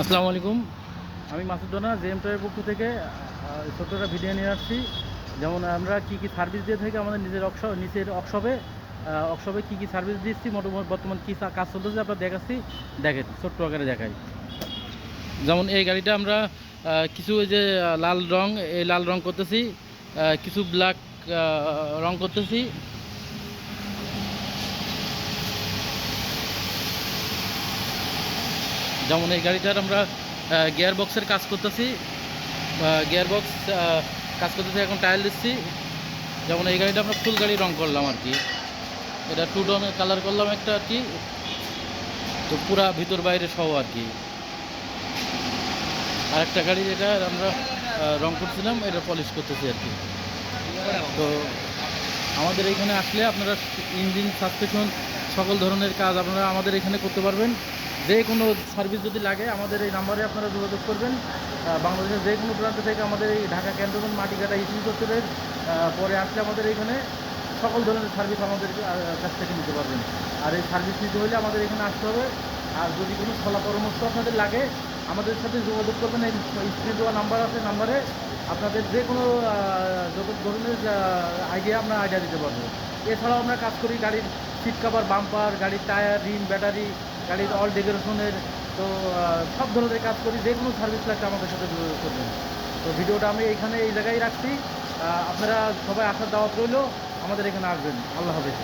আসসালামু আলাইকুম। আমি মাসুদ রানা জেএম টয়ের পক্ষ থেকে ছোট্ট একটা ভিডিও নিয়ে আসছি। যেমন আমরা কী সার্ভিস দিয়ে থাকি আমাদের নিচের ওয়ার্কশপে কী সার্ভিস দিচ্ছি, মোটামুটি বর্তমান কী কাজ চলতেছে আপনার দেখাচ্ছি। দেখেন ছোট্ট আকারে দেখাই। যেমন এই গাড়িটা আমরা কিছু ওই যে লাল রং, এই লাল রং করতেছি, কিছু ব্ল্যাক রং করতেছি। যেমন এই গাড়িটার আমরা গিয়ার বক্সের কাজ করতেছি, গিয়ার বক্স কাজ করতেছি, এখন টায়ার দিচ্ছি। যেমন এই গাড়িটা আমরা ফুল গাড়ি রং করলাম আর কি, এটা টু টোনের কালার করলাম একটা আর কি, তো পুরা ভিতর বাইরে সহ আর কি। আর একটা গাড়ি যেটা আমরা রং করছিলাম এটা পলিশ করতেছি আর কি। তো আমাদের এখানে আসলে আপনারা ইঞ্জিন সাসপেনশন সকল ধরনের কাজ আপনারা আমাদের এখানে করতে পারবেন। যে কোনো সার্ভিস যদি লাগে আমাদের এই নাম্বারে আপনারা যোগাযোগ করবেন। বাংলাদেশের যে কোনো প্রান্ত থেকে আমাদের এই ঢাকা ক্যান্টনমেন্ট মাটিকাটা ইস্যু করতে পরে আসলে আমাদের এখানে সকল ধরনের সার্ভিস আমাদের কাছ থেকে নিতে পারবেন। আর এই সার্ভিস নিতে হলে আমাদের এখানে আসতে হবে। আর যদি কোনো সলা পরামর্শ আপনাদের লাগে আমাদের সাথে যোগাযোগ করবেন। এই স্ক্রিনে দেওয়া নাম্বার আছে, নাম্বারে আপনাদের যে কোনো যত ধরনের আইডিয়া আমরা আইডিয়া দিতে পারবো। এছাড়াও আমরা কাজ করি গাড়ির সিট কাভার, বাম্পার, গাড়ির টায়ার, রিম, ব্যাটারি, গাড়ির অল ডেকোরেশনের। তো সব ধরনের কাজ করি। যে কোনো সার্ভিস লাগলে আমাদের সাথে যোগাযোগ করবেন। তো ভিডিওটা আমি এইখানে এই জায়গায় রাখছি। আপনারা সবাই আসার দাওয়াত রইল, আমাদের এখানে আসবেন। আল্লাহ হাফেজ।